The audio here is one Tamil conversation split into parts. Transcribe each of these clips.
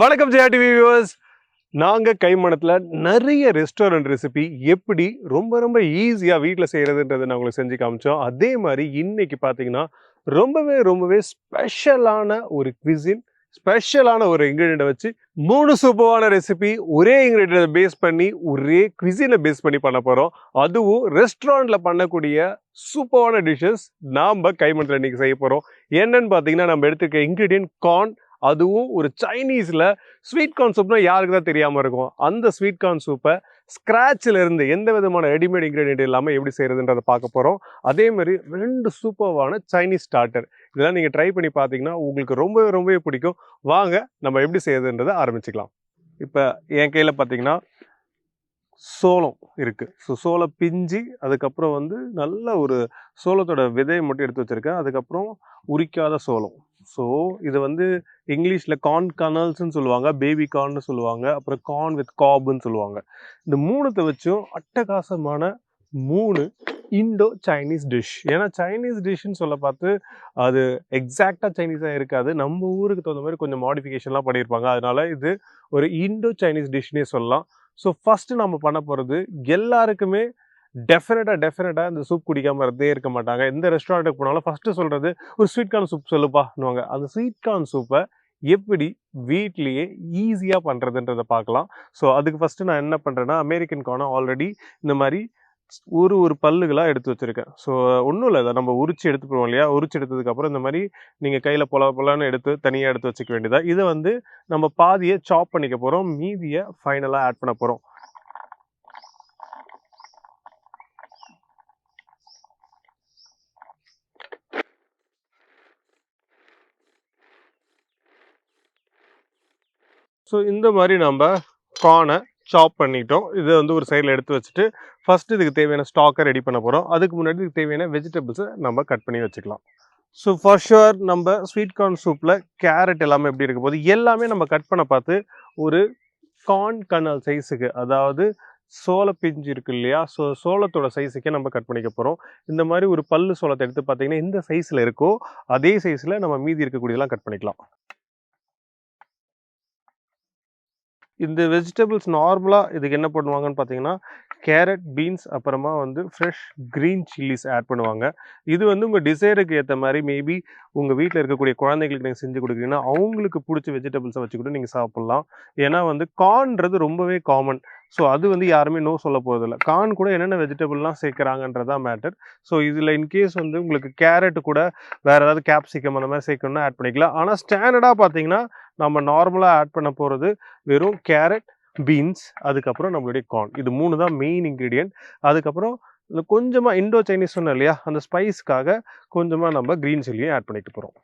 வணக்கம் ஜெயா டிவி வியூவர்ஸ். நாங்கள் கைமணத்தில் நிறைய ரெஸ்டாரண்ட் ரெசிபி எப்படி ரொம்ப ஈஸியாக வீட்டில் செய்கிறதுன்றதை நான் உங்களுக்கு செஞ்சு காமிச்சோம். அதே மாதிரி இன்னைக்கு பார்த்தீங்கன்னா ரொம்பவே ஸ்பெஷலான ஒரு குவிசின், ஸ்பெஷலான ஒரு இன்க்ரீடியண்ட்டை வச்சு 3 சூப்பரான ரெசிபி ஒரே இன்க்ரீடியண்ட்டை பேஸ் பண்ணி ஒரே குவிசினை பேஸ் பண்ணி பண்ண போகிறோம். அதுவும் ரெஸ்டாரண்ட்டில் பண்ணக்கூடிய சூப்பரான டிஷ்ஷஸ் நாம் கைமணத்தில் இன்னைக்கு செய்ய போகிறோம். என்னன்னு பார்த்தீங்கன்னா நம்ம எடுத்துக்க இன்க்ரீடியன்ட் கார்ன், அதுவும் ஒரு சைனீஸில் ஸ்வீட் கார்ன் சூப்னா யாருக்கு தான் தெரியாமல் இருக்கும். அந்த ஸ்வீட் கார்ன் சூப்பை ஸ்க்ராட்சில் இருந்து எந்த விதமான ரெடிமேட் இன்க்ரீடியன்ட் இல்லாமல் எப்படி செய்கிறதுன்றதை பார்க்க போகிறோம். அதே மாதிரி 2 சூப்பரான சைனீஸ் ஸ்டார்டர், இதெல்லாம் நீங்கள் ட்ரை பண்ணி பார்த்தீங்கன்னா உங்களுக்கு ரொம்பவே பிடிக்கும். வாங்க நம்ம எப்படி செய்யறதுன்றதை ஆரம்பிச்சுக்கலாம். இப்போ என் கையில் பார்த்தீங்கன்னா சோளம் இருக்குது. ஸோ சோளம் பிஞ்சு, அதுக்கப்புறம் நல்ல ஒரு சோளத்தோட விதையை மட்டும் எடுத்து வச்சுருக்கேன். அதுக்கப்புறம் உரிக்காத சோளம். ஸோ இது இங்கிலீஷில் கார்ன் கர்னல்ஸ்ன்னு சொல்லுவாங்க, பேபி கார்ன்னு சொல்லுவாங்க, அப்புறம் கார்ன் வித் காப்னு சொல்லுவாங்க. இந்த 3த்தை வச்சும் அட்டகாசமான 3 இண்டோ சைனீஸ் டிஷ். ஏன்னா சைனீஸ் டிஷ்ன்னு சொல்ல பார்த்து அது எக்ஸாக்டாக சைனீஸாக இருக்காது, நம்ம ஊருக்கு தகுந்த மாதிரி கொஞ்சம் மாடிஃபிகேஷன்லாம் பண்ணியிருப்பாங்க. அதனால இது ஒரு இண்டோ சைனீஸ் டிஷ்னே சொல்லலாம். ஸோ ஃபஸ்ட்டு நம்ம பண்ண போகிறது, எல்லாருக்குமே டெஃபினட்டாக இந்த சூப் குடிக்காமல் இருக்க மாட்டாங்க. எந்த ரெஸ்டாரண்ட்டுக்கு போனாலும் ஃபஸ்ட்டு சொல்கிறது ஒரு ஸ்வீட் கார்ன் சூப் சொல்லுப்பான்னுவாங்க. அந்த ஸ்வீட் கார்ன் சூப்பை எப்படி வீட்லேயே ஈஸியாக பண்ணுறதுன்றதை பார்க்கலாம். ஸோ அதுக்கு ஃபஸ்ட்டு நான் என்ன பண்ணுறேன்னா, அமெரிக்கன் கார்னை ஆல்ரெடி இந்த மாதிரி ஒரு பல்லுகளாக எடுத்து வச்சுருக்கேன். ஸோ ஒன்றும் இல்லை, அதை நம்ம உரிச்சு எடுத்துப்போம் இல்லையா. உரிச்சு எடுத்ததுக்கப்புறம் இந்த மாதிரி நீங்கள் கையில் பொலன்னு எடுத்து தனியாக எடுத்து வச்சுக்க வேண்டியதா. இதை நம்ம பாதியை சாப் பண்ணிக்க போகிறோம், மீதியை ஃபைனலாக ஆட் பண்ண போகிறோம். ஸோ இந்த மாதிரி நம்ம கார்னை சாப் பண்ணிட்டோம். இதை ஒரு சைடில் எடுத்து வச்சுட்டு ஃபஸ்ட்டு இதுக்கு தேவையான ஸ்டாக்கை ரெடி பண்ண போகிறோம். அதுக்கு முன்னாடி இதுக்கு தேவையான வெஜிடபிள்ஸை நம்ம கட் பண்ணி வச்சுக்கலாம். ஸோ ஃபார் ஷுவர் நம்ம ஸ்வீட் கார்ன் சூப்பில் கேரட் எல்லாமே எப்படி இருக்க போது எல்லாமே நம்ம கட் பண்ண பார்த்து ஒரு கார்ன் கர்னல் சைஸுக்கு, அதாவது சோள பிஞ்சு இருக்கு இல்லையா, ஸோ சோளத்தோட சைஸுக்கே நம்ம கட் பண்ணிக்க போகிறோம். இந்த மாதிரி ஒரு பல்லு சோளத்தை எடுத்து பார்த்தீங்கன்னா இந்த சைஸில் இருக்கோ அதே சைஸில் நம்ம மீதி இருக்கக்கூடியதெல்லாம் கட் பண்ணிக்கலாம். இந்த வெஜிடபிள்ஸ் நார்மலாக இதுக்கு என்ன பண்ணுவாங்கன்னு பார்த்தீங்கன்னா, கேரட், பீன்ஸ், அப்புறமா ஃப்ரெஷ் க்ரீன் சில்லிஸ் ஆட் பண்ணுவாங்க. இது உங்கள் டிசைருக்கு ஏற்ற மாதிரி மேபி உங்கள் வீட்டில் இருக்கக்கூடிய குழந்தைங்களுக்கு நீங்கள் செஞ்சு கொடுக்குறீங்கன்னா அவங்களுக்கு பிடிச்ச வெஜிடபிள்ஸை வச்சு கூட நீங்கள் சாப்பிட்லாம். ஏன்னா கார்ன்றது ரொம்பவே காமன். ஸோ அது யாருமே நோ சொல்ல போகிறதில்ல. கார்ன் கூட என்னென்ன வெஜிடபிள்லாம் சேர்க்குறாங்கன்றதான் மேட்டர். ஸோ இதில் இன்கேஸ் உங்களுக்கு கேரட்டு கூட வேறு ஏதாவது கேப்சிகம் அந்த மாதிரி சேர்க்கணும்னா ஆட் பண்ணிக்கலாம். ஆனால் ஸ்டாண்டர்டாக பார்த்தீங்கன்னா நம்ம நார்மலாக ஆட் பண்ண போகிறது வெறும் கேரட், பீன்ஸ், அதுக்கப்புறம் நம்மளுடைய கார்ன். இது 3 தான் மெயின் இன்க்ரீடியன்ட். அதுக்கப்புறம் கொஞ்சமாக இண்டோ சைனீஸ் சொன்னோம் இல்லையா, அந்த ஸ்பைஸ்க்காக கொஞ்சமாக நம்ம க்ரீன் சில்லியை ஆட் பண்ணிட்டு போகிறோம்.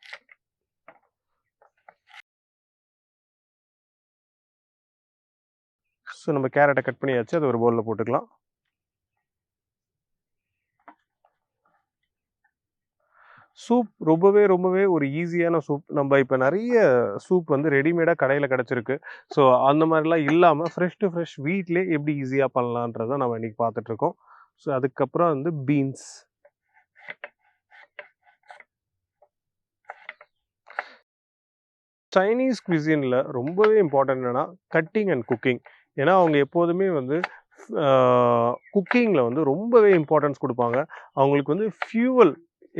ஸோ நம்ம கேரட்டை கட் பண்ணியாச்சு, அது ஒரு பவுலில் போட்டுக்கலாம். சூப் ரொம்பவே ஒரு ஈஸியான சூப். நம்ம இப்போ நிறைய சூப் ரெடிமேடாக கடையில் கிடச்சிருக்கு. ஸோ அந்த மாதிரிலாம் இல்லாமல் ஃப்ரெஷ் டு ஃப்ரெஷ் வீட்டிலே எப்படி ஈஸியாக பண்ணலான்றதை நம்ம இன்றைக்கி பார்த்துட்ருக்கோம். ஸோ அதுக்கப்புறம் பீன்ஸ். சைனீஸ் குவிசினில் ரொம்பவே இம்பார்ட்டன்ட் என்னென்னா கட்டிங் அண்ட் குக்கிங். ஏன்னா அவங்க எப்போதுமே குக்கிங்கில் ரொம்பவே இம்பார்ட்டன்ஸ் கொடுப்பாங்க. அவங்களுக்கு ஃபியூவல்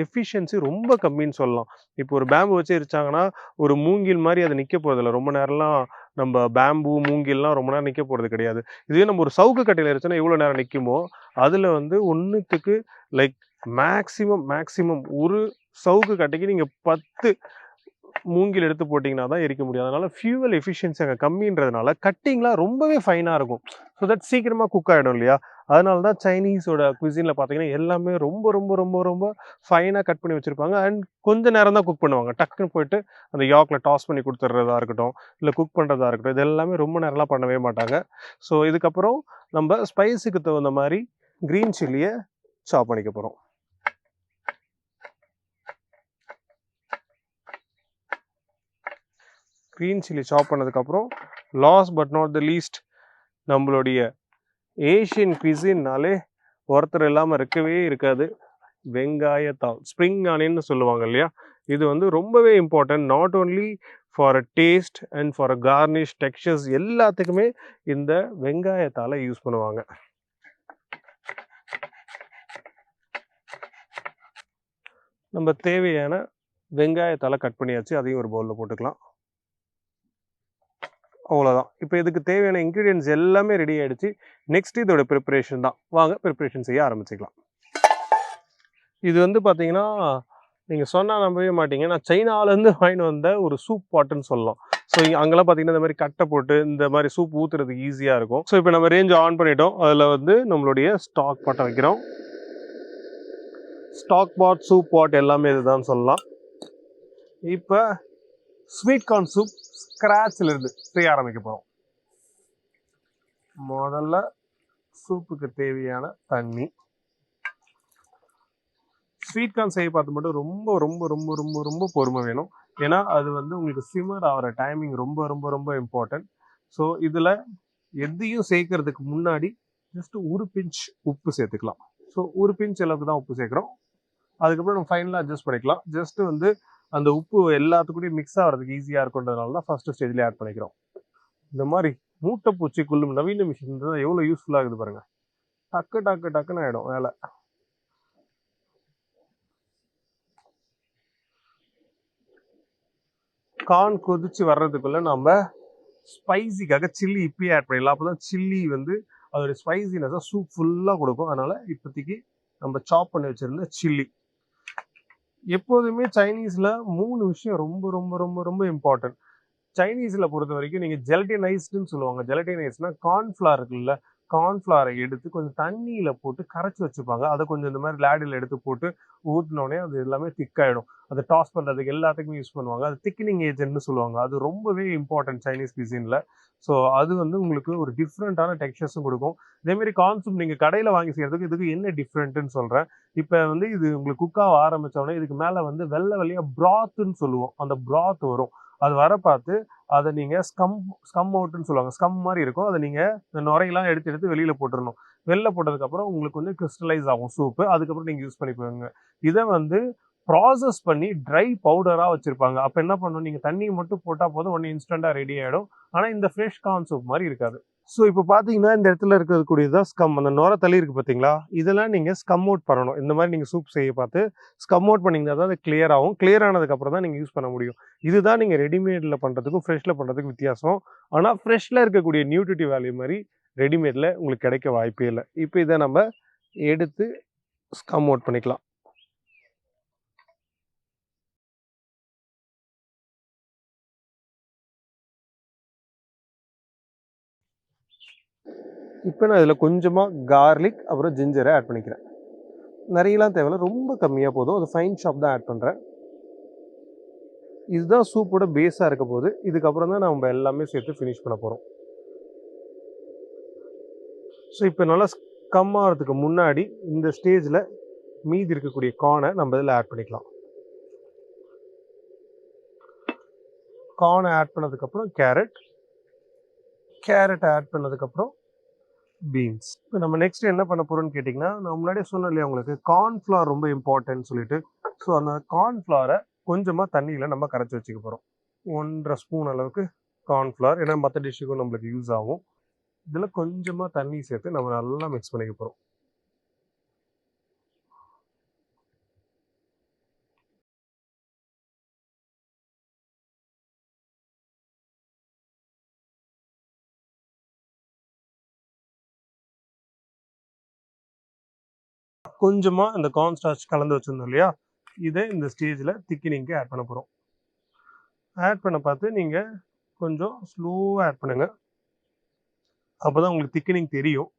எஃபிஷியன்சி ரொம்ப கம்மின்னு சொல்லலாம். இப்போ ஒரு பேம்பு வச்சு எரிச்சாங்கன்னா ஒரு மூங்கில் மாதிரி அது நிற்க போகிறதில்ல. ரொம்ப நேரம்லாம் நம்ம பேம்பு மூங்கில்லாம் ரொம்ப நேரம் நிற்க போகிறது கிடையாது. இதுவே நம்ம ஒரு சவுக்கு கட்டையில் எரிச்சோன்னா எவ்வளோ நேரம் நிற்குமோ அதில் ஒன்றுத்துக்கு லைக் மேக்ஸிமம் ஒரு சவுக்கு கட்டைக்கு நீங்கள் 10 மூங்கில் எடுத்து போட்டிங்கன்னா தான் எரிக்க முடியும். அதனால் ஃபியூவல் எஃபிஷியன்சி அங்கே கம்மின்றதுனால கட்டிங்லாம் ரொம்பவே ஃபைனாக இருக்கும். ஸோ தட் சீக்கிரமாக குக் ஆகிடும் இல்லையா. அதனால தான் சைனீஸோட குவிசினில் பார்த்தீங்கன்னா எல்லாமே ரொம்ப ஃபைனாக கட் பண்ணி வச்சுருப்பாங்க. அண்ட் கொஞ்சம் நேரம் தான் குக் பண்ணுவாங்க. டக்குன்னு போயிட்டு அந்த யாக்கில் டாஸ் பண்ணி கொடுத்துட்றதா இருக்கட்டும், இல்லை குக் பண்ணுறதா இருக்கட்டும், இது எல்லாமே ரொம்ப நேரம்லாம் பண்ணவே மாட்டாங்க. ஸோ இதுக்கப்புறம் நம்ம ஸ்பைஸுக்கு தகுந்த மாதிரி க்ரீன் சில்லியை சாப் பண்ணிக்க போகிறோம். க்ரீன் சில்லி சாப் பண்ணதுக்கப்புறம் last but not the least, நம்மளுடைய ஏஷியன் குவிசின்னாலே ஒருத்தர் இல்லாமல் இருக்கவே இருக்காது, வெங்காயத்தாள். ஸ்ப்ரிங் ஆனியன்னு சொல்லுவாங்க இல்லையா, இது வந்து ரொம்பவே important. Not only for a taste and for a Cornish textures எல்லாத்துக்குமே இந்த வெங்காயத்தால யூஸ் பண்ணுவாங்க. நம்ம தேவையான வெங்காயத்தால கட் பண்ணியாச்சு. அதையும் ஒரு பவுல்ல போட்டுக்கலாம். அவ்வளோதான். இப்போ இதுக்கு தேவையான இன்க்ரீடியன்ட்ஸ் எல்லாமே ரெடி ஆயிடுச்சு. நெக்ஸ்ட் இதோட ப்ரிப்பரேஷன் தான். வாங்க ப்ரிப்பரேஷன் செய்ய ஆரம்பிச்சுக்கலாம். இது வந்து பார்த்தீங்கன்னா, நீங்க சொன்னா நம்பவே மாட்டீங்க. நான் சைனாலேருந்து வாங்கிட்டு வந்த ஒரு சூப் பாட்டுன்னு சொல்லலாம். ஸோ அங்கெல்லாம் பார்த்தீங்கன்னா, இந்த மாரி கட்டை போட்டு இந்த மாரி சூப் ஊத்துறதுக்கு ஈஸியா இருக்கும். ஸோ இப்போ நம்ம ரேஞ்ச் ஆன் பண்ணிட்டோம். அதில வந்து நம்மளுடைய ஸ்டாக் பாட்டை வைக்கிறோம். ஸ்டாக் பாட், சூப் பாட் எல்லாமே இதுதான் சொல்லலாம். இப்போ ஸ்வீட் கார்ன் சூப் ஸ்க்ராட்ச்ல இருந்து செய்ய ஆரம்பிக்க போறோம். முதல்ல சூப்புக்கு தேவையான தண்ணி. ஸ்வீட் கார்ன் செய்ய பார்த்து மட்டும் ரொம்ப ரொம்ப ரொம்ப ரொம்ப ரொம்ப பொறுமை வேணும். ஏன்னா அது வந்து உங்களுக்கு சிம்மர் ஆகிற டைமிங் ரொம்ப ரொம்ப ரொம்ப இம்பார்ட்டன்ட். ஸோ இதில் எதையும் சேர்க்கறதுக்கு முன்னாடி ஜஸ்ட் ஒரு பிஞ்ச் உப்பு சேர்த்துக்கலாம். ஸோ ஒரு பிஞ்ச் அளவுக்கு தான் உப்பு சேர்க்குறோம். அதுக்கப்புறம் நம்ம ஃபைனலாக அட்ஜஸ்ட் பண்ணிக்கலாம். ஜஸ்ட் வந்து அந்த உப்பு எல்லாத்துக்கூடயும் மிக்ஸ் ஆகிறதுக்கு ஈஸியாக இருக்குன்றதுனால தான் ஃபர்ஸ்ட் ஸ்டேஜ்லேயே ஆட் பண்ணிக்கிறோம். இந்த மாதிரி மூட்டை பூச்சி கொள்ளும் நவீன மிஷின் தான் எவ்வளோ யூஸ்ஃபுல்லாக இருக்குது பாருங்க. டக்கு டக்கு டக்குன்னு ஆகிடும் வேலை. கார்ன் கொதிச்சு வர்றதுக்குள்ள நம்ம ஸ்பைசிக்காக சில்லி இப்பயே ஆட் பண்ணிடலாம். அப்போ தான் சில்லி வந்து அதோடைய ஸ்பைசினஸாக சூப் ஃபுல்லாக கொடுக்கும். அதனால் இப்போதைக்கு நம்ம சாப் பண்ணி வச்சுருந்த சில்லி. எப்போதுமே சைனீஸில் 3 விஷயம் ரொம்ப ரொம்ப ரொம்ப ரொம்ப இம்பார்ட்டன்ட். சைனீஸில் பொறுத்த வரைக்கும் நீங்கள் ஜெலட்டினைஸ்டுன்னு சொல்லுவாங்க. ஜெலட்டினைஸ்னா கார்ன்ஃப்ளவர் இருக்குல்ல, கார்ன்ஃப்ளவரை எடுத்து கொஞ்சம் தண்ணியில் போட்டு கரைச்சி வச்சுப்பாங்க. அதை கொஞ்சம் இந்த மாதிரி லேடில் எடுத்து போட்டு ஊற்றினோடனே அது எல்லாமே திக்காயிடும். அதை டாஸ் பண்ணுறதுக்கு எல்லாத்துக்குமே யூஸ் பண்ணுவாங்க. அது திக்னிங் ஏஜென்ட்னு சொல்லுவாங்க. அது ரொம்பவே இம்பார்ட்டன்ட் சைனீஸ் கியூசினில். ஸோ அது வந்து உங்களுக்கு ஒரு டிஃப்ரெண்ட்டான டெக்ஸ்சர்ஸும் கொடுக்கும். இதேமாரி கார்ன் நீங்கள் கடையில் வாங்கி செய்கிறதுக்கு இதுக்கு என்ன டிஃப்ரெண்ட்டுன்னு சொல்கிறேன். இப்போ வந்து இது உங்களுக்கு குக்காக ஆரம்பித்தோடனே இதுக்கு மேலே வந்து வெள்ளை வெள்ளையாக ப்ராத்துன்னு சொல்லுவோம். அந்த ப்ராத் வரும். அது வர பார்த்து அதை நீங்கள் ஸ்கம் அவுட்னு சொல்லுவாங்க. ஸ்கம் மாதிரி இருக்கும். அதை நீங்கள் இந்த நுரையெல்லாம் எடுத்து வெளியில் போட்டுடணும். வெளில போட்டதுக்கப்புறம் உங்களுக்கு வந்து கிறிஸ்டலைஸ் ஆகும் சூப்பு. அதுக்கப்புறம் நீங்கள் யூஸ் பண்ணிக்குவாங்க. இதை வந்து ப்ராசஸ் பண்ணி ட்ரை பவுடராக வச்சுருப்பாங்க. அப்போ என்ன பண்ணணும், நீங்கள் தண்ணி மட்டும் போட்டால் போதும், ஒன்று இன்ஸ்டண்ட்டாக ரெடி ஆகிடும். ஆனால் இந்த ஃப்ரெஷ் கார்ன் சூப் மாதிரி இருக்காது. ஸோ இப்போ பார்த்தீங்கன்னா இந்த இடத்துல இருக்கக்கூடியதான் ஸ்கம். அந்த நுரை தள்ளி இருக்குது பார்த்தீங்களா, இதெல்லாம் நீங்கள் ஸ்கம் அவுட் பண்ணணும். இந்த மாதிரி நீங்கள் சூப் செய்ய பார்த்து ஸ்கம் அவுட் பண்ணிங்கன்னா தான் அது கிளியர் ஆகும். கிளியர் ஆனதுக்கப்புறம் தான் நீங்கள் யூஸ் பண்ண முடியும். இதுதான் நீங்கள் ரெடிமேடில் பண்ணுறதுக்கும் ஃப்ரெஷ்ஷில் பண்ணுறதுக்கும் வித்தியாசம். ஆனால் ஃப்ரெஷ்ஷில் இருக்கக்கூடிய நியூட்ரிட்டிவ் வேல்யூ மாதிரி ரெடிமேடில் உங்களுக்கு கிடைக்க வாய்ப்பே இல்லை. இப்போ இதை நம்ம எடுத்து ஸ்கம் அவுட் பண்ணிக்கலாம். இப்போ நான் இதில் கொஞ்சமாக கார்லிக் அப்புறம் ஜிஞ்சரை ஆட் பண்ணிக்கிறேன். நிறையலாம் தேவையில்ல, ரொம்ப கம்மியாக போதும். அது ஃபைன் ஷாப் தான் ஆட் பண்ணுறேன். இதுதான் சூப்போட பேஸாக இருக்க போது. இதுக்கப்புறம் தான் நம்ம எல்லாமே சேர்த்து ஃபினிஷ் பண்ண போகிறோம். ஸோ இப்போ நல்லா ஸ்கம் ஆகிறதுக்கு முன்னாடி இந்த ஸ்டேஜில் மீதி இருக்கக்கூடிய கார்னை நம்ம இதில் ஆட் பண்ணிக்கலாம். கார்னை ஆட் பண்ணதுக்கப்புறம் கேரட் ஆட் பண்ணதுக்கப்புறம் பீன்ஸ். இப்போ நம்ம நெக்ஸ்ட் என்ன பண்ண போகிறோம்னு கேட்டிங்கன்னா, நான் முன்னாடியே சொன்னேன் இல்லையா உங்களுக்கு, கார்ன்ஃப்ளவர் ரொம்ப இம்பார்ட்டன்ட் சொல்லிட்டு. ஸோ அந்த கார்ன்ஃப்ளவரை கொஞ்சமாக தண்ணியில் நம்ம கரைச்சி வச்சுக்க போகிறோம். 1.5 ஸ்பூன் அளவுக்கு கார்ன்ஃப்ளவர். ஏன்னா மற்ற டிஷ்ஷுக்கும் நம்மளுக்கு யூஸ் ஆகும். இதில் கொஞ்சமாக தண்ணி சேர்த்து நம்ம நல்லா மிக்ஸ் பண்ணிக்க போகிறோம். கொஞ்சமாக இந்த கார்ன் ஸ்டார்ச் கலந்து வச்சுருந்தோம் இல்லையா, இதை இந்த ஸ்டேஜில் திக்கினிங்க்கு ஆட் பண்ண போகிறோம். ஆட் பண்ண பார்த்து நீங்கள் கொஞ்சம் ஸ்லோவாக ஆட் பண்ணுங்கள். அப்போ தான் உங்களுக்கு திக்கினிங் தெரியும்.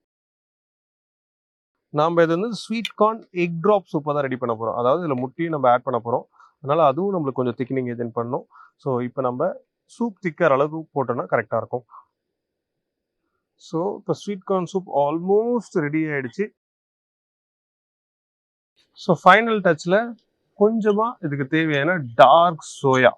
நாம் இது வந்து ஸ்வீட் கார்ன் எக் ட்ராப் சூப்பை தான் ரெடி பண்ண போகிறோம். அதாவது இதில் முட்டையும் நம்ம ஆட் பண்ண போகிறோம். அதனால் அதுவும் நம்மளுக்கு கொஞ்சம் திக்கினிங் ஏஜென்ட் பண்ணணும். ஸோ இப்போ நம்ம சூப் திக்கர் அளவுக்கு போட்டோன்னா கரெக்டாக இருக்கும். ஸோ இப்போ sweet corn soup almost ready ஆகிடுச்சு. ஸோ ஃபைனல் டச்சில் கொஞ்சமாக இதுக்கு தேவையான டார்க் சோயா,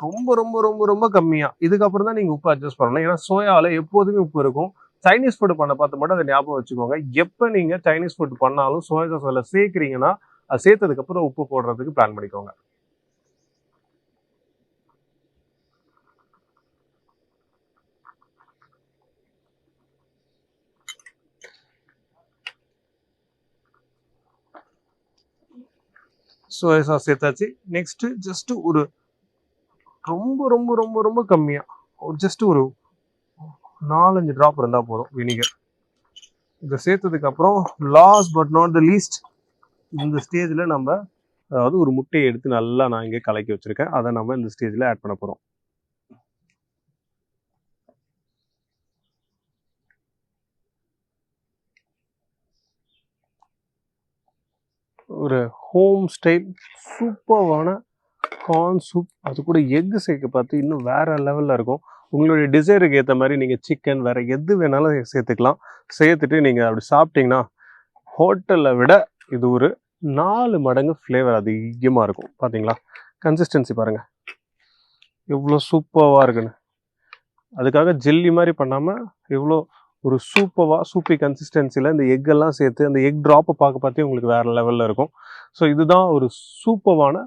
ரொம்ப ரொம்ப ரொம்ப ரொம்ப கம்மியாக. இதுக்கப்புறம் தான் நீங்கள் உப்பு அட்ஜஸ்ட் பண்ணணும். ஏன்னா சோயாவில் எப்போதுமே உப்பு இருக்கும். சைனீஸ் ஃபுட் பண்ண பார்த்து மட்டும் அதை ஞாபகம் வச்சுக்கோங்க. எப்போ நீங்கள் சைனீஸ் ஃபுட் பண்ணாலும் சோயா சாஸ் அதில் சேர்க்குறீங்கன்னா அது சேர்த்ததுக்கப்புறம் உப்பு போடுறதுக்கு பிளான் பண்ணிக்கோங்க. சோயா சாஸ் சேர்த்தாச்சு. நெக்ஸ்ட்டு ஜஸ்ட்டு ஒரு ரொம்ப ரொம்ப ரொம்ப ரொம்ப கம்மியாக ஜஸ்ட் ஒரு 4-5 ட்ராப் இருந்தால் போதும் வினிகர். இதை சேர்த்ததுக்கப்புறம் last but not the least இந்த ஸ்டேஜில் நம்ம அதாவது ஒரு முட்டையை எடுத்து நல்லா நான் இங்கே கலக்கி வச்சுருக்கேன். அதை நம்ம இந்த ஸ்டேஜில் ஆட் பண்ண போகிறோம். ஒரு ஹோம் ஸ்டைல் சூப்பர்வான கார்ன் சூப், அது கூட எக்கு சேர்க்க பார்த்து இன்னும் வேறு லெவலில் இருக்கும். உங்களுடைய டிசைருக்கு ஏற்ற மாதிரி நீங்கள் சிக்கன் வேறு எது வேணாலும் சேர்த்துக்கலாம். சேர்த்துட்டு நீங்கள் அப்படி சாப்பிட்டீங்கன்னா ஹோட்டலில் விட இது ஒரு 4 மடங்கு ஃப்ளேவர் அதிகமாக இருக்கும். பார்த்தீங்களா கன்சிஸ்டன்சி பாருங்கள் எவ்வளோ சூப்பராக இருக்குன்னு. அதுக்காக ஜெல்லி மாதிரி பண்ணாமல் எவ்வளோ ஒரு சூப்பி கன்சிஸ்டன்சியில் இந்த எக்கெல்லாம் சேர்த்து அந்த எக் ட்ராப்பை பார்த்து உங்களுக்கு வேறு லெவலில் இருக்கும். ஸோ இதுதான் ஒரு சூப்பரான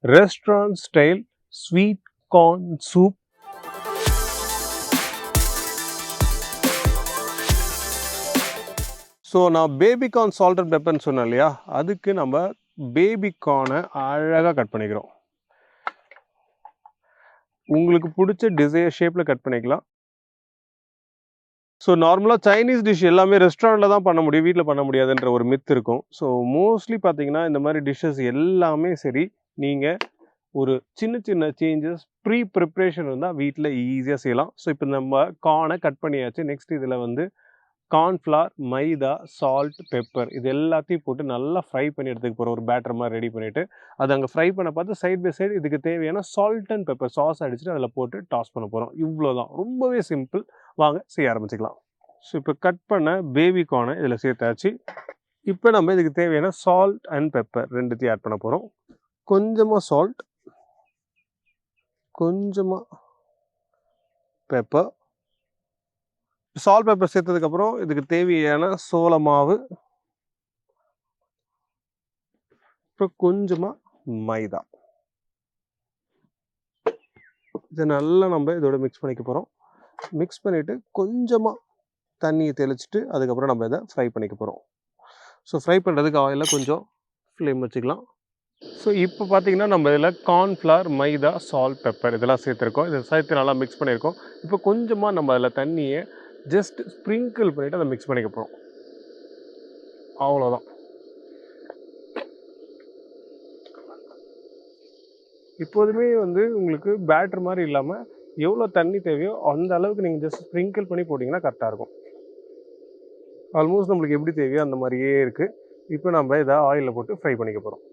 restaurant style sweet corn soup. So நான் பேபிகார்ன் சால்ட் அண்ட் பெப்பர்னு சொன்னேன் இல்லையா, அதுக்கு நம்ம பேபிகார்னை அழகாக கட் பண்ணிக்கிறோம். உங்களுக்கு பிடிச்ச டிசைர் ஷேப்பில் கட் பண்ணிக்கலாம். ஸோ நார்மலாக சைனீஸ் டிஷ் எல்லாமே ரெஸ்டாரண்ட்டில் தான் பண்ண முடியும், வீட்டில் பண்ண முடியாதுன்ற ஒரு மித் இருக்கும். ஸோ மோஸ்ட்லி பார்த்தீங்கன்னா இந்த மாதிரி டிஷ்ஷஸ் எல்லாமே சரி, நீங்கள் ஒரு சின்ன சின்ன சேஞ்சஸ் ப்ரிப்ரேஷன் இருந்தால் வீட்டில் ஈஸியாக செய்யலாம். ஸோ இப்போ நம்ம கார்னை கட் பண்ணியாச்சு. நெக்ஸ்ட் இதில் வந்து கார்ன்ஃப்ளவர், மைதா, சால்ட், பெப்பர் இது எல்லாத்தையும் போட்டு நல்லா ஃப்ரை பண்ணி எடுத்துக்க போகிறோம். ஒரு பேட்டர் மாதிரி ரெடி பண்ணிவிட்டு அது அங்கே ஃப்ரை பண்ண பார்த்து சைட் பை சைடு இதுக்கு தேவையான சால்ட் அண்ட் பெப்பர் சாஸ் அடிச்சுட்டு அதில் போட்டு டாஸ் பண்ண போகிறோம். இவ்வளோ தான், ரொம்பவே சிம்பிள். வாங்க செய்ய ஆரம்பிச்சிக்கலாம். ஸோ இப்போ கட் பண்ண பேபி கார்னை இதில் சேர்த்தாச்சு. இப்போ நம்ம இதுக்கு தேவையான சால்ட் அண்ட் பெப்பர் ரெண்டுத்தையும் ஆட் பண்ண போகிறோம். கொஞ்சமாக சால்ட், கொஞ்சமாக பெப்பர். சால்ட் பெப்பர் சேர்த்ததுக்கப்புறம் இதுக்கு தேவையான சோள மாவு, அப்புறம் கொஞ்சமாக மைதா. இதை நல்லா நம்ம இதோட மிக்ஸ் பண்ணிக்க போகிறோம். மிக்ஸ் பண்ணிவிட்டு கொஞ்சமாக தண்ணியை தெளிச்சிட்டு அதுக்கப்புறம் நம்ம இதை ஃப்ரை பண்ணிக்க போகிறோம். ஸோ ஃப்ரை பண்ணுறதுக்கு ஆயிலில் கொஞ்சம் ஃப்ளேம் வச்சுக்கலாம். ஸோ இப்போ பார்த்தீங்கன்னா நம்ம இதில் கார்ன்ஃப்ளவர், மைதா, சால்ட், பெப்பர் இதெல்லாம் சேர்த்துருக்கோம். இதை சேர்த்து நல்லா மிக்ஸ் பண்ணியிருக்கோம். இப்போ கொஞ்சமாக நம்ம அதில் தண்ணியை ஜஸ்ட் ஸ்ப்ரிங்கிள் பண்ணிவிட்டு அதை மிக்ஸ் பண்ணிக்க போகிறோம். அவ்வளோதான். இப்போதுமே வந்து உங்களுக்கு பேட்டர் மாதிரி இல்லாமல் எவ்வளோ தண்ணி தேவையோ அந்த அளவுக்கு நீங்கள் ஜஸ்ட் ஸ்ப்ரிங்கிள் பண்ணி போட்டிங்கன்னா கரெக்டாக இருக்கும். ஆல்மோஸ்ட் நம்மளுக்கு எப்படி தேவையோ அந்த மாதிரியே இருக்குது. இப்போ நம்ம இதை ஆயிலில் போட்டு ஃப்ரை பண்ணிக்க போகிறோம்.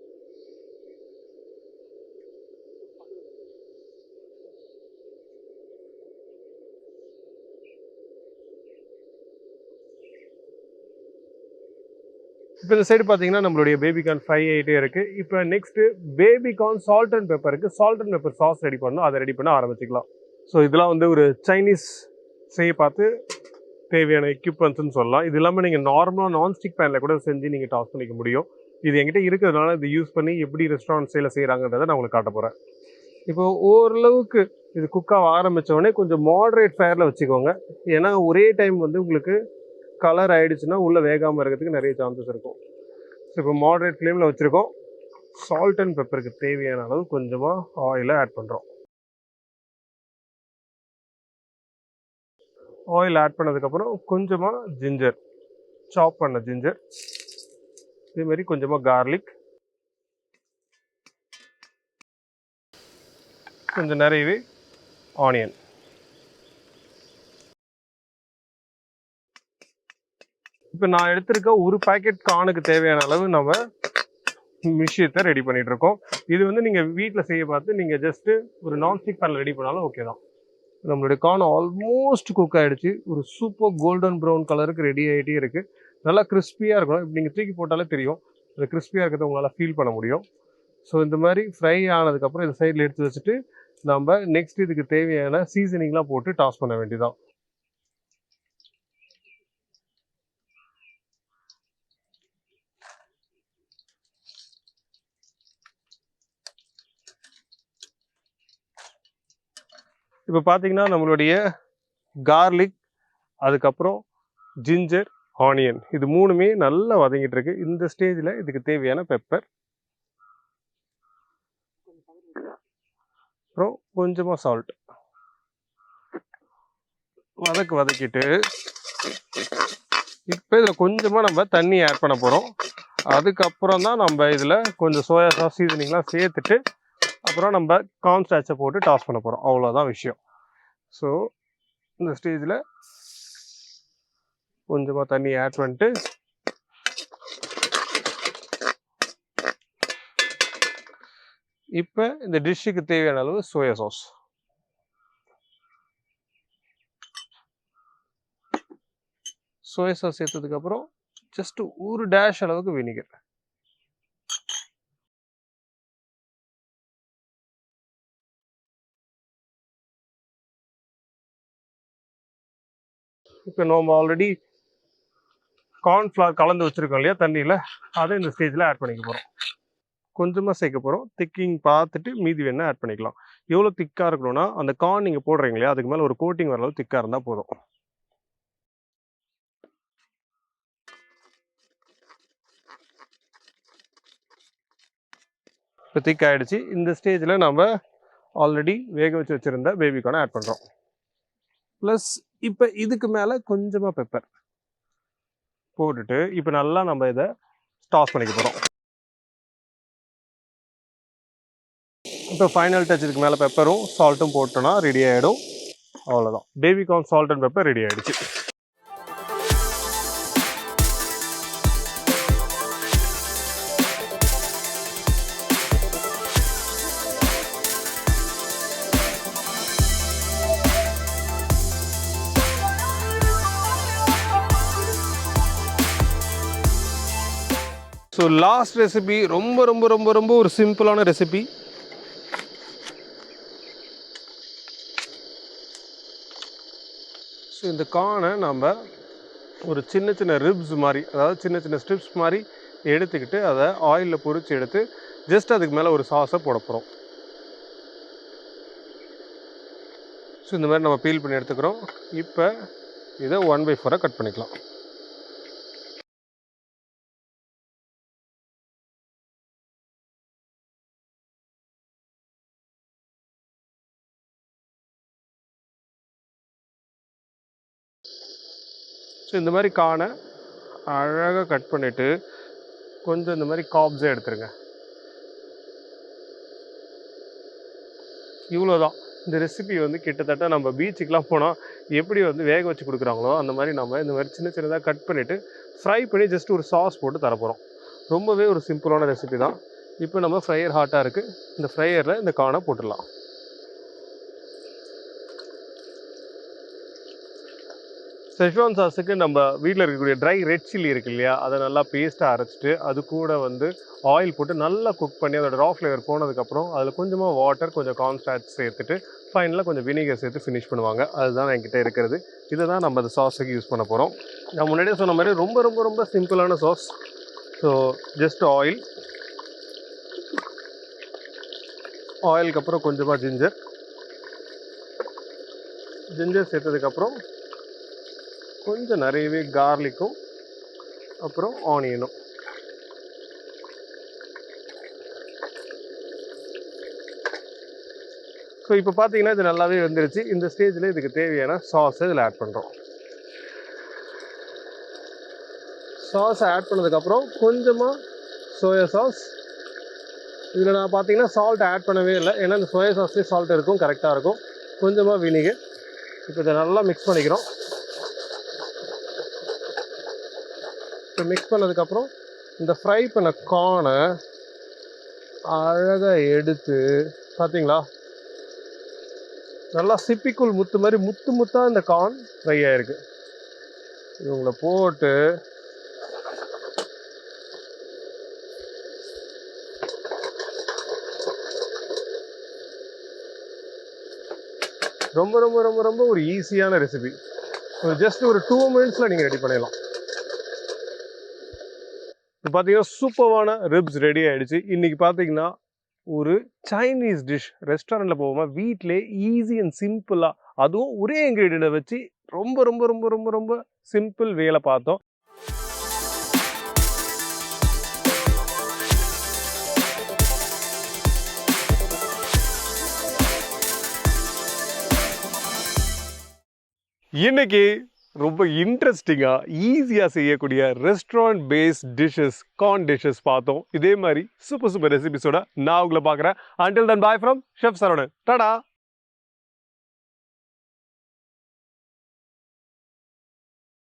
இப்போ இந்த சைடு பார்த்தீங்கன்னா நம்மளுடைய பேபிகார்ன் ஃப்ரை ஆகிட்டே இருக்குது. இப்போ நெக்ஸ்ட்டு பேபிகார்ன் சால்ட் அண்ட் பெப்பருக்கு salt and pepper sauce ready பண்ணணும். அதை ரெடி பண்ண ஆரம்பிச்சிக்கலாம். ஸோ இதெல்லாம் வந்து ஒரு சைனீஸ் செய்ய பார்த்து தேவையான எக்யூப்மெண்ட்ஸ்னு சொல்லலாம். இது இல்லாமல் நீங்கள் நார்மலாக நான்ஸ்டிக் பேனில் கூட செஞ்சு நீங்கள் டாஸ் பண்ணிக்க முடியும். இது என்கிட்ட இருக்கிறதுனால இதை யூஸ் பண்ணி எப்படி ரெஸ்டாரண்ட் ஸ்டைலில் செய்கிறாங்கன்றதை நான் உங்களுக்கு காட்ட போகிறேன். இப்போ ஓரளவுக்கு இது குக்காக ஆரம்பித்தோடனே கொஞ்சம் மாடரேட் ஃபயரில் வச்சுக்கோங்க. ஏன்னா ஒரே டைம் வந்து உங்களுக்கு கலர் ஆகிடுச்சுன்னா உள்ளே வேகாமல் இருக்கிறதுக்கு நிறைய சான்சஸ் இருக்கும். ஸோ இப்போ மாடரேட் ஃப்ளேமில் வச்சுருக்கோம். சால்ட் அண்ட் பெப்பருக்கு தேவையான அளவு கொஞ்சமாக ஆயிலை ஆட் பண்ணுறோம். ஆயில் ஆட் பண்ணதுக்கப்புறம் கொஞ்சமாக ஜிஞ்சர், சாப் பண்ண ஜிஞ்சர், இதேமாரி கொஞ்சமாக கார்லிக், கொஞ்சம் நிறையவே ஆனியன். இப்போ நான் எடுத்திருக்க ஒரு பேக்கெட் கார்னுக்கு தேவையான அளவு நம்ம விஷயத்தை ரெடி பண்ணிட்டு இருக்கோம். இது வந்து நீங்கள் வீட்டில் செய்ய பார்த்து நீங்கள் ஜஸ்ட்டு ஒரு நான்ஸ்டிக் பேனில் ரெடி பண்ணாலும் ஓகே தான். நம்மளுடைய கார்ன் ஆல்மோஸ்ட் குக் ஆகிடுச்சு. ஒரு சூப்பர் கோல்டன் ப்ரௌன் கலருக்கு ரெடி ஆகிட்டே இருக்குது. நல்லா கிறிஸ்பியாக இருக்கணும். இப்போ நீங்கள் தூக்கி போட்டாலே தெரியும் அது கிறிஸ்பியாக இருக்கிறத உங்களால் ஃபீல் பண்ண முடியும். ஸோ இந்த மாதிரி ஃப்ரை ஆனதுக்கப்புறம் இந்த சைடில் எடுத்து வச்சுட்டு நம்ம நெக்ஸ்ட் இதுக்கு தேவையான சீசனிங்லாம் போட்டு டாஸ் பண்ண வேண்டியதான். இப்போ பார்த்தீங்கன்னா நம்மளுடைய கார்லிக், அதுக்கப்புறம் ஜிஞ்சர், ஆனியன் இது மூணுமே நல்லா வதங்கிட்டு இருக்கு. இந்த ஸ்டேஜில் இதுக்கு தேவையான பெப்பர், அப்புறம் கொஞ்சமாக சால்ட் வதக்கிட்டு இப்போ இதில் கொஞ்சமாக நம்ம தண்ணி ஆட் பண்ண போகிறோம். அதுக்கப்புறம் தான் நம்ம இதில் கொஞ்சம் சோயா சாஸ் சீசனிங்லாம் சேர்த்துட்டு அப்புறம் நம்ம கார்ன்ஸ்டார்ச்சை போட்டு டாஸ் பண்ண போகிறோம். அவ்வளோதான் விஷயம். ஸோ இந்த ஸ்டேஜில் கொஞ்சமாக தண்ணி ஆட் பண்ணிட்டு இப்போ இந்த டிஷ்ஷுக்கு தேவையான அளவு சோயா சாஸ், சேர்த்ததுக்கப்புறம் ஜஸ்ட் ஒரு டேஷ் அளவுக்கு வினிகர். இப்போ நம்ம ஆல்ரெடி கார்ன்ஃப்ளவர் கலந்து வச்சுருக்கோம் இல்லையா தண்ணியில், அதை இந்த ஸ்டேஜில் ஆட் பண்ணிக்க போகிறோம். கொஞ்சமாக சேர்க்க போகிறோம். திக்கிங் பார்த்துட்டு மீதி வேணால் ஆட் பண்ணிக்கலாம். எவ்வளோ திக்காக இருக்கணும்னா அந்த கார்ன் நீங்கள் போடுறீங்க இல்லையா அதுக்கு மேலே ஒரு கோட்டிங் வர அளவு திக்காக இருந்தால் போதும். இப்போ திக் ஆகிடுச்சு. இந்த ஸ்டேஜில் நம்ம ஆல்ரெடி வேக வச்சு வச்சுருந்த பேபி கார்னை ஆட் பண்ணுறோம். ப்ளஸ் இப்போ இதுக்கு மேலே கொஞ்சமாக பெப்பர் போட்டுட்டு இப்போ நல்லா நம்ம இதை டாஸ் பண்ணிக்க போகிறோம். இப்போ ஃபைனல் டச் இதுக்கு மேலே பெப்பரும் சால்ட்டும் போட்டோன்னா ரெடி ஆகிடும். அவ்வளோதான், baby corn salt and pepper ready ஆகிடுச்சு. ஸோ லாஸ்ட் ரெசிபி ரொம்ப ரொம்ப ரொம்ப ரொம்ப ஒரு சிம்பிளான ரெசிபி. ஸோ இந்த கார்னை நம்ம ஒரு சின்ன சின்ன ரிப்ஸ் மாதிரி, அதாவது சின்ன சின்ன ஸ்ட்ரிப்ஸ் மாதிரி எடுத்துக்கிட்டு அதை ஆயிலில் பொரிச்சு எடுத்து ஜஸ்ட் அதுக்கு மேலே ஒரு சாஸை போட போகிறோம். ஸோ இந்த மாதிரி நம்ம பீல் பண்ணி எடுத்துக்கிறோம். இப்போ இதை 1/4 கட் பண்ணிக்கலாம். ஸோ இந்த மாதிரி கார்னை அழகாக கட் பண்ணிவிட்டு கொஞ்சம் இந்த மாதிரி காப்ஸே எடுத்துருங்க. இவ்வளோதான். இந்த ரெசிபி வந்து கிட்டத்தட்ட நம்ம பீச்சுக்கெலாம் போனால் எப்படி வந்து வேக வச்சு கொடுக்குறாங்களோ அந்த மாதிரி நம்ம இந்த மாதிரி சின்ன சின்னதாக கட் பண்ணிவிட்டு ஃப்ரை பண்ணி ஜஸ்ட் ஒரு சாஸ் போட்டு தரப்போகிறோம். ரொம்பவே ஒரு சிம்பிளான ரெசிபி தான். இப்போ நம்ம ஃப்ரையர் ஹாட்டாக இருக்குது. இந்த ஃப்ரையரில் இந்த கார்னை போட்டுடலாம். செஷ்வான் சாஸுக்கு நம்ம வீட்டில் இருக்கக்கூடிய ட்ரை ரெட் சில்லி இருக்கு இல்லையா, அதை நல்லா பேஸ்ட்டாக அரைச்சிட்டு அது கூட வந்து ஆயில் போட்டு நல்லா குக் பண்ணி அதோட ரா ஃப்ளேவர் போனதுக்கப்புறம் அதில் கொஞ்சமாக வாட்டர், கொஞ்சம் கார்ன்ஸ்டார்ச் சேர்த்துட்டு ஃபைனலாக கொஞ்சம் வினிகர் சேர்த்து ஃபினிஷ் பண்ணுவாங்க. அதுதான் என்கிட்ட இருக்கிறது. இதை தான் நம்ம அந்த சாஸுக்கு யூஸ் பண்ண போகிறோம். நான் முன்னாடியே சொன்ன மாதிரி ரொம்ப ரொம்ப ரொம்ப சிம்பிளான சாஸ். ஸோ ஜஸ்ட் ஆயிலுக்கு அப்புறம் கொஞ்சமாக ஜிஞ்சர் சேர்த்ததுக்கப்புறம் கொஞ்சம் நிறையவே கார்லிக்கும் அப்புறம் ஆனியனும். ஸோ இப்போ பார்த்தீங்கன்னா இது நல்லாவே வந்துருச்சு. இந்த ஸ்டேஜில் இதுக்கு தேவையான சாஸை இதில் ஆட் பண்ணுறோம். சாஸை ஆட் பண்ணதுக்கப்புறம் கொஞ்சமாக சோயா சாஸ். இதில் நான் பார்த்தீங்கன்னா சால்ட் ஆட் பண்ணவே இல்லை, ஏன்னா இந்த சோயா சாஸ்லேயே சால்ட் இருக்கும், கரெக்டாக இருக்கும். கொஞ்சமாக வினிகர். இப்போ இதை நல்லா மிக்ஸ் பண்ணிக்கிறோம். இப்போ மிக்ஸ் பண்ணதுக்கப்புறம் இந்த ஃப்ரை பண்ண கார்னை அழகாக எடுத்து பார்த்தீங்களா, நல்லா சிப்பிக்குள் முத்து மாதிரி முத்து முத்தாக இந்த கார்ன் ஃப்ரை ஆகிருக்கு. இவங்களை போட்டு ரொம்ப ரொம்ப ரொம்ப ரொம்ப ஒரு ஈஸியான ரெசிபி. ஜஸ்ட் ஒரு 2 மினிட்ஸில் நீங்கள் ரெடி பண்ணிடலாம். இப்போ பார்த்தீங்கன்னா சூப்பரான ரிப்ஸ் ரெடி ஆகிடுச்சு. இன்றைக்கி பார்த்தீங்கன்னா ஒரு சைனீஸ் டிஷ் ரெஸ்டாரண்ட்டில் போகாமல் வீட்டிலே ஈஸி அண்ட் சிம்பிளாக, அதுவும் ஒரே இன்க்ரீடியண்ட்டை வச்சு ரொம்ப ரொம்ப ரொம்ப ரொம்ப ரொம்ப சிம்பிள் வேலை பார்த்தோம். இன்னைக்கு ரொம்ப இன்ட்ரெஸ்டிங்காக ஈஸியாக செய்யக்கூடிய restaurant based dishes corn dishes பார்த்தோம். இதே மாதிரி சூப்பர் ரெசிபிஸோட நான் உங்களை பார்க்குறேன். Until then bye from chef Saravanan. Tata.